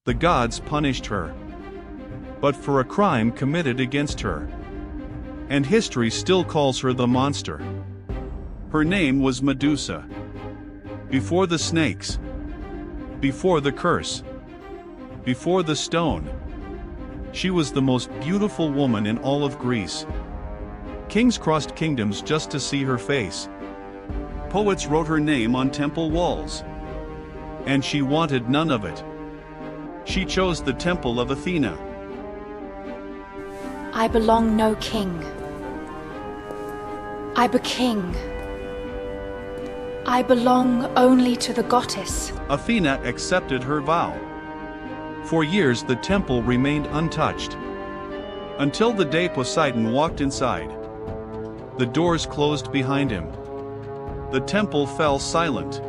The gods punished her, but for a crime committed against her. And history still calls her the monster. Her name was Medusa. Before the snakes, before the curse, before the stone, she was the most beautiful woman in all of Greece. Kings crossed kingdoms just to see her face. Poets wrote her name on temple walls. And she wanted none of it. She chose the Temple of Athena. I belong no king. I be king. I belong only to the goddess. Athena accepted her vow. For years the temple remained untouched. Until the day Poseidon walked inside. The doors closed behind him. The temple fell silent.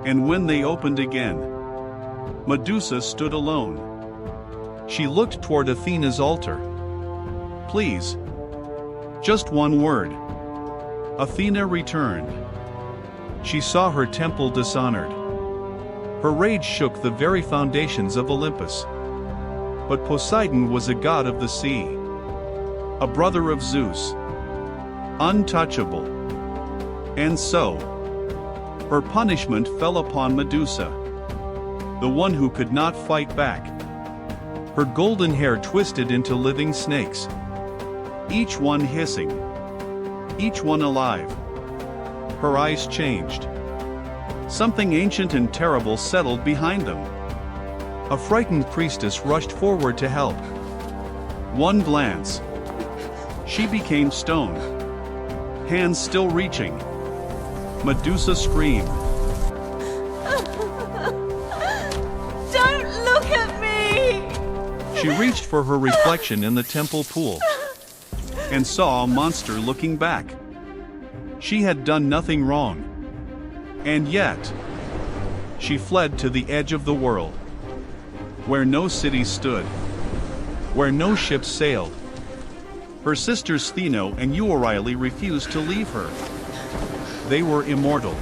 And when they opened again, Medusa stood alone. She looked toward Athena's altar. Please. Just one word. Athena returned. She saw her temple dishonored. Her rage shook the very foundations of Olympus. But Poseidon was a god of the sea, a brother of Zeus, untouchable. And so, her punishment fell upon Medusa, the one who could not fight back. Her golden hair twisted into living snakes, each one hissing, each one alive. Her eyes changed. Something ancient and terrible settled behind them. A frightened priestess rushed forward to help. One glance. She became stone. Hands still reaching. Medusa screamed. Don't look at me! She reached for her reflection in the temple pool and saw a monster looking back. She had done nothing wrong. And yet, she fled to the edge of the world, where no city stood, where no ships sailed. Her sisters Theno and Euryale refused to leave her. They were immortal.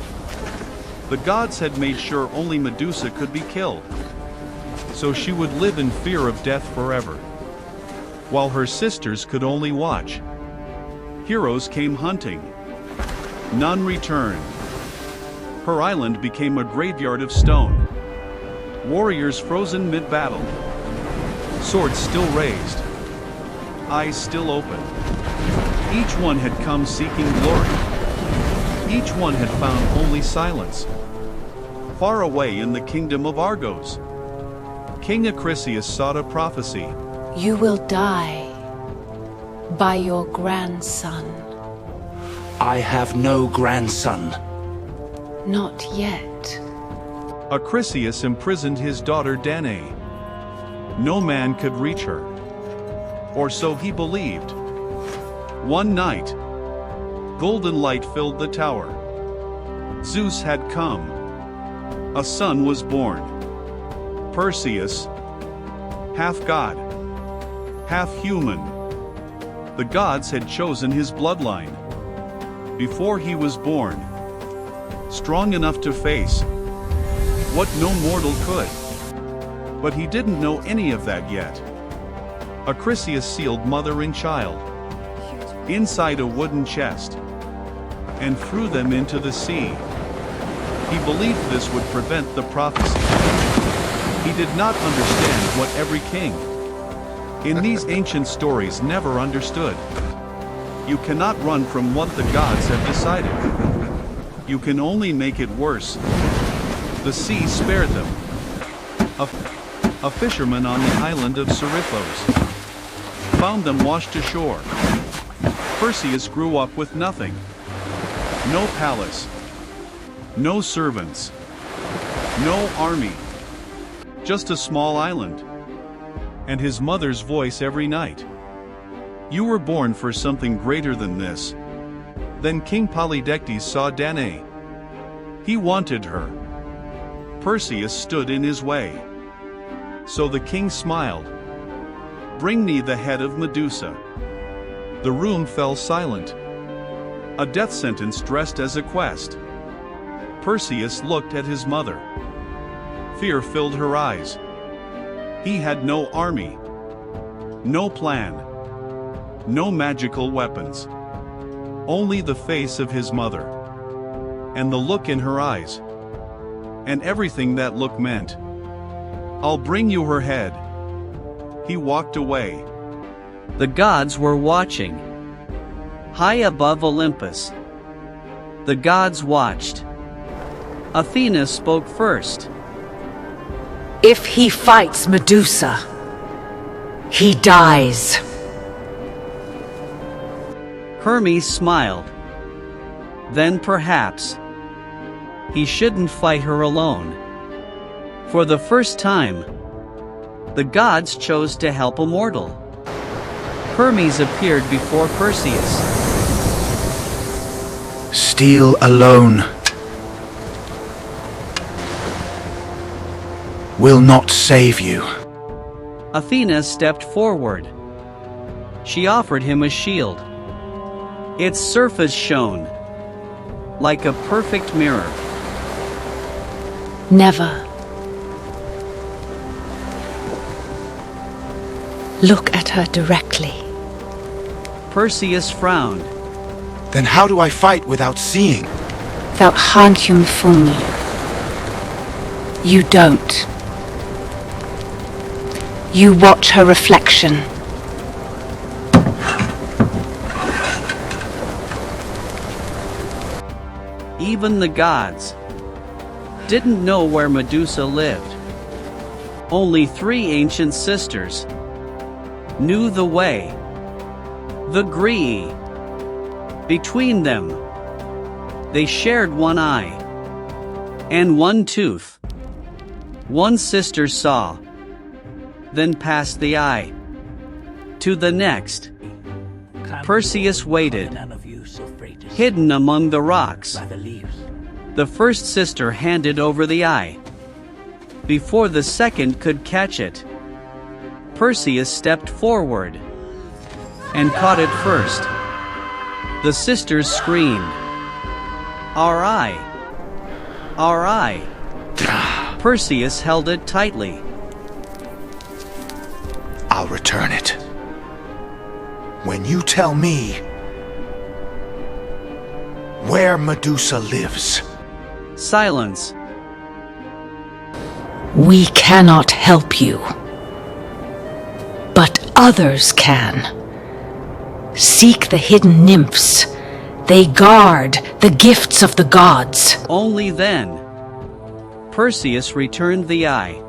The gods had made sure only Medusa could be killed, so she would live in fear of death forever, while her sisters could only watch. Heroes came hunting. None returned. Her island became a graveyard of stone. Warriors frozen mid-battle. Swords still raised. Eyes still open. Each one had come seeking glory. Each one had found only silence. Far away in the kingdom of Argos, King Acrisius sought a prophecy. You will die by your grandson. I have no grandson. Not yet. Acrisius imprisoned his daughter Danae. No man could reach her. Or so he believed. One night, golden light filled the tower. Zeus had come. A son was born. Perseus, half god, half human. The gods had chosen his bloodline. Before he was born, strong enough to face what no mortal could. But he didn't know any of that yet. Acrisius sealed mother and child inside a wooden chest and threw them into the sea. He believed this would prevent the prophecy. He did not understand what every king in these ancient stories never understood. You cannot run from what the gods have decided. You can only make it worse. The sea spared them. A fisherman on the island of Seriphos found them washed ashore. Perseus grew up with nothing. No palace. No servants. No army. Just a small island. And his mother's voice every night. You were born for something greater than this. Then King Polydectes saw Danae. He wanted her. Perseus stood in his way. So the king smiled. Bring me the head of Medusa. The room fell silent. A death sentence dressed as a quest. Perseus looked at his mother. Fear filled her eyes. He had no army, no plan, no magical weapons. Only the face of his mother, and the look in her eyes, and everything that look meant. I'll bring you her head. He walked away. The gods were watching. High above Olympus, the gods watched. Athena spoke first. If he fights Medusa, he dies. Hermes smiled. Then perhaps he shouldn't fight her alone. For the first time, the gods chose to help a mortal. Hermes appeared before Perseus. Steel alone will not save you. Athena stepped forward. She offered him a shield. Its surface shone like a perfect mirror. Never. Look at her directly. Perseus frowned. Then how do I fight without seeing? Thou hantium fum. You don't. You watch her reflection. Even the gods didn't know where Medusa lived. Only 3 ancient sisters knew the way. The Graeae. Between them, they shared one eye and one tooth. One sister saw, then passed the eye to the next. Perseus waited, hidden among the rocks. The first sister handed over the eye. Before the second could catch it, Perseus stepped forward and caught it first. The sisters screamed, "Our eye! Our eye!" Perseus held it tightly. I'll return it. When you tell me where Medusa lives. Silence. We cannot help you. But others can. Seek the hidden nymphs. They guard the gifts of the gods. Only then, Perseus returned the eye.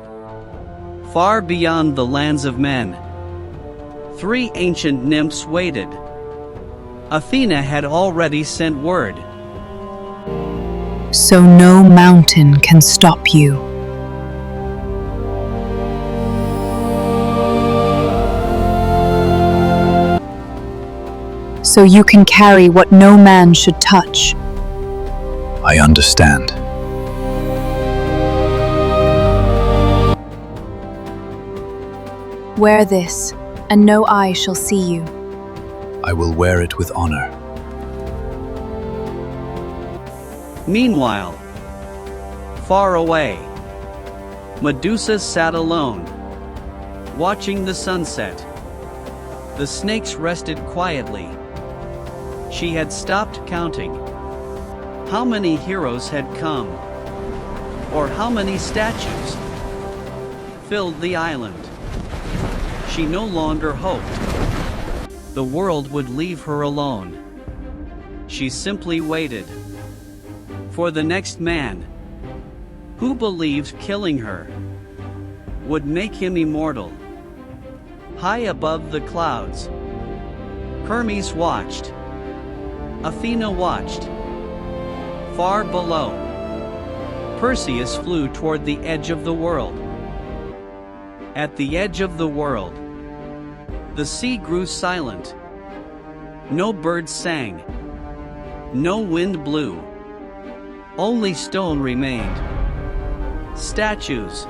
Far beyond the lands of men, 3 ancient nymphs waited. Athena had already sent word. So no mountain can stop you. So you can carry what no man should touch. I understand. Wear this, and no eye shall see you. I will wear it with honor. Meanwhile, far away, Medusa sat alone, watching the sunset. The snakes rested quietly. She had stopped counting. How many heroes had come, or how many statues filled the island? She no longer hoped the world would leave her alone. She simply waited for the next man who believed killing her would make him immortal. High above the clouds, Hermes watched. Athena watched. Far below, Perseus flew toward the edge of the world. At the edge of the world, the sea grew silent. No birds sang. No wind blew. Only stone remained. Statues,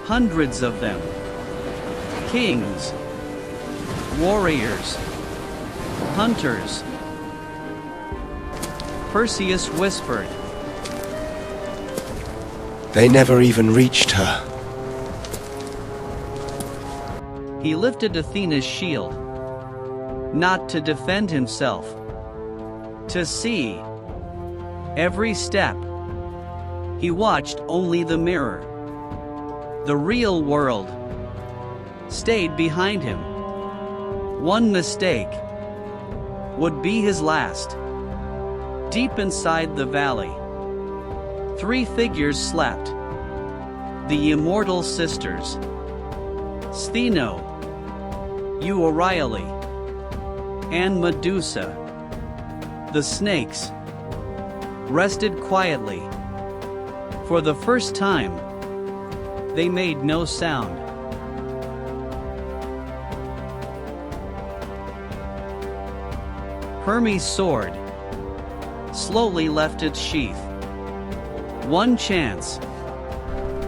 hundreds of them. Kings, warriors, hunters. Perseus whispered, They never even reached her. He lifted Athena's shield, not to defend himself, to see. Every step, he watched only the mirror. The real world stayed behind him. One mistake would be his last. Deep inside the valley, 3 figures slept. The immortal sisters, Stheno, Euryale, and Medusa. The snakes rested quietly. For the first time, they made no sound. Hermes' sword slowly left its sheath. One chance.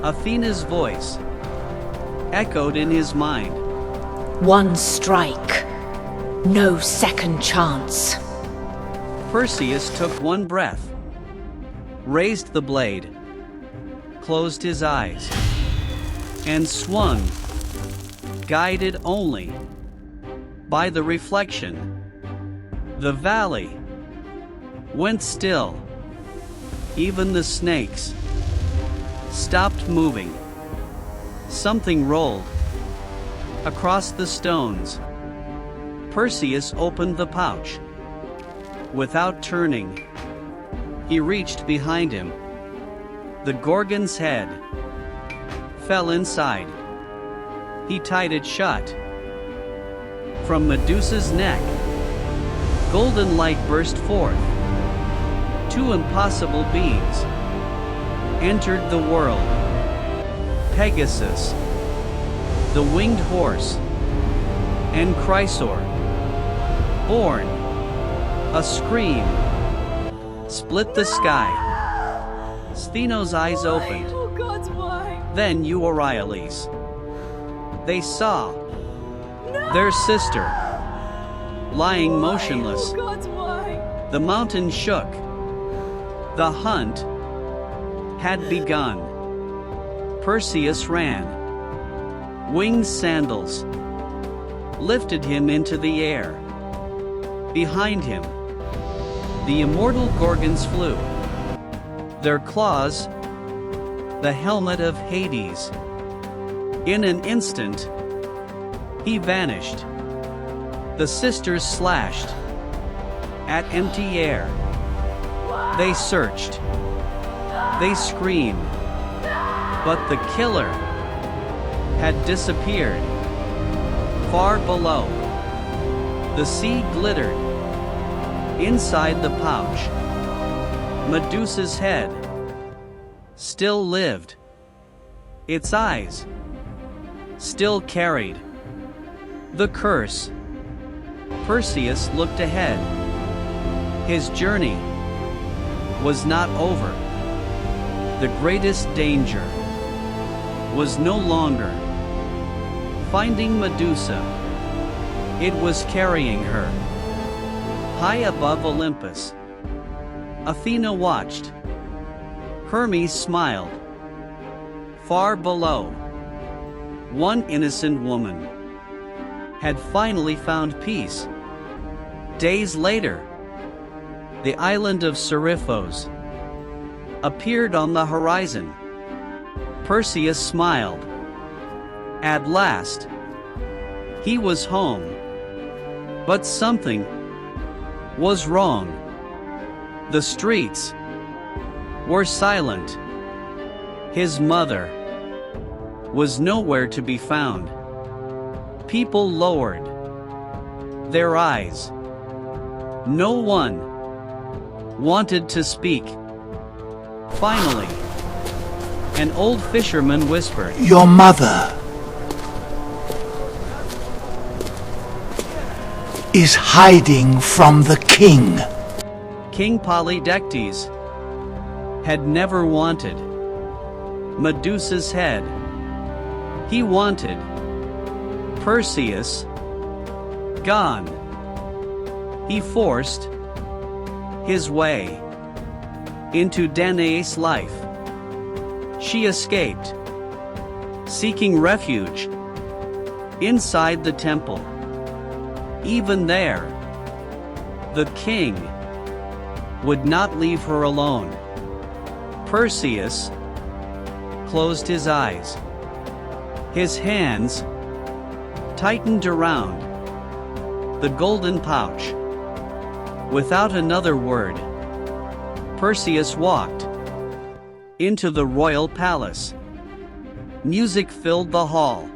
Athena's voice echoed in his mind. One strike. No second chance. Perseus took one breath, raised the blade, closed his eyes, and swung, guided only by the reflection. The valley went still. Even the snakes stopped moving. Something rolled across the stones. Perseus opened the pouch. Without turning, he reached behind him. The Gorgon's head fell inside. He tied it shut. From Medusa's neck, golden light burst forth. 2 impossible beings entered the world. Pegasus, the winged horse, and Chrysaor, born. A scream split the sky. Stheno's eyes opened. Then Euryale's. They saw their sister lying motionless. The mountain shook. The hunt had begun. Perseus ran. Winged sandals lifted him into the air. Behind him, the immortal Gorgons flew. Their claws, the helmet of Hades. In an instant, he vanished. The sisters slashed at empty air. They searched. They screamed. But the killer had disappeared. Far below, the sea glittered. Inside the pouch, Medusa's head still lived. Its eyes still carried the curse. Perseus looked ahead. His journey was not over. The greatest danger was no longer finding Medusa. It was carrying her. High above Olympus, Athena watched. Hermes smiled. Far below, one innocent woman had finally found peace. Days later, the island of Seriphos appeared on the horizon. Perseus smiled. At last, he was home. But something was wrong. The streets were silent. His mother was nowhere to be found. People lowered their eyes. No one wanted to speak. Finally, an old fisherman whispered, Your mother is hiding from the king. King Polydectes had never wanted Medusa's head. He wanted Perseus gone. He forced his way into Danae's life. She escaped, seeking refuge inside the temple. Even there, the king would not leave her alone. Perseus closed his eyes. His hands tightened around the golden pouch. Without another word, Perseus walked into the royal palace. Music filled the hall.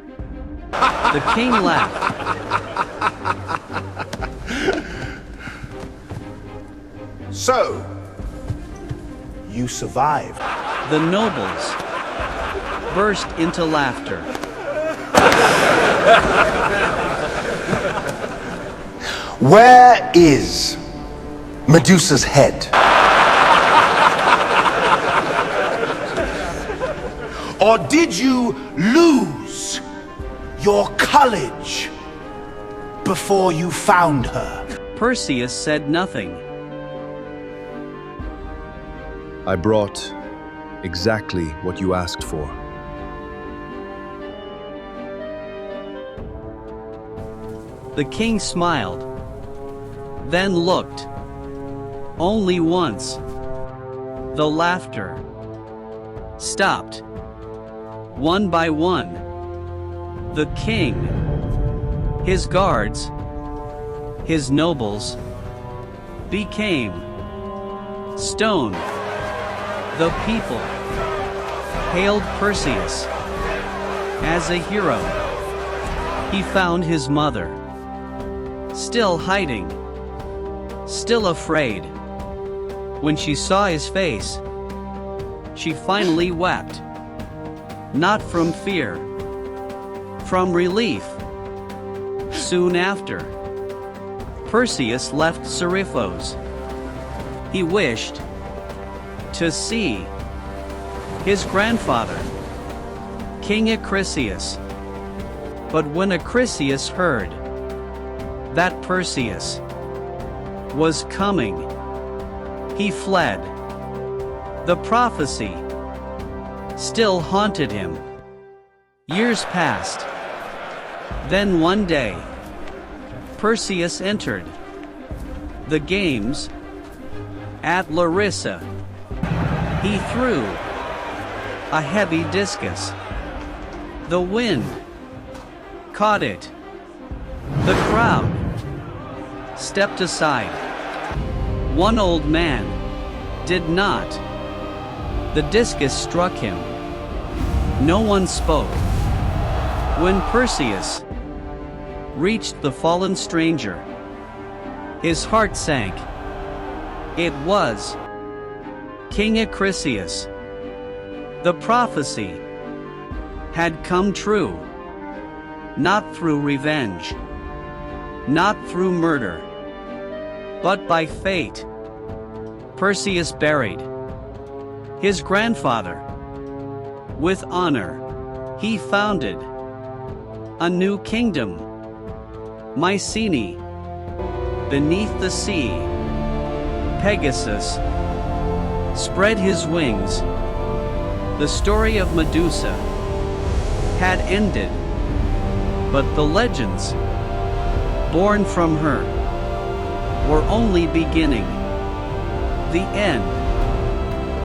The king laughed. So, you survived. The nobles burst into laughter. Where is Medusa's head? Or did you lose your courage before you found her? Perseus said nothing. I brought exactly what you asked for. The king smiled, then looked. Only once. The laughter stopped. One by one, the king, his guards, his nobles, became stone. The people hailed Perseus as a hero. He found his mother, still hiding, still afraid. When she saw his face, she finally wept. Not from fear, from relief. Soon after, Perseus left Seriphos. He wished to see his grandfather, King Acrisius. But when Acrisius heard that Perseus was coming, he fled. The prophecy still haunted him. Years passed. Then one day, Perseus entered the games at Larissa. He threw a heavy discus. The wind caught it. The crowd stepped aside. One old man did not. The discus struck him. No one spoke. When Perseus reached the fallen stranger, his heart sank. It was King Acrisius. The prophecy had come true. Not through revenge, not through murder, but by fate. Perseus buried his grandfather. With honor, he founded a new kingdom, Mycenae. Beneath the sea, Pegasus spread his wings. The story of Medusa had ended, but the legends born from her were only beginning. The end.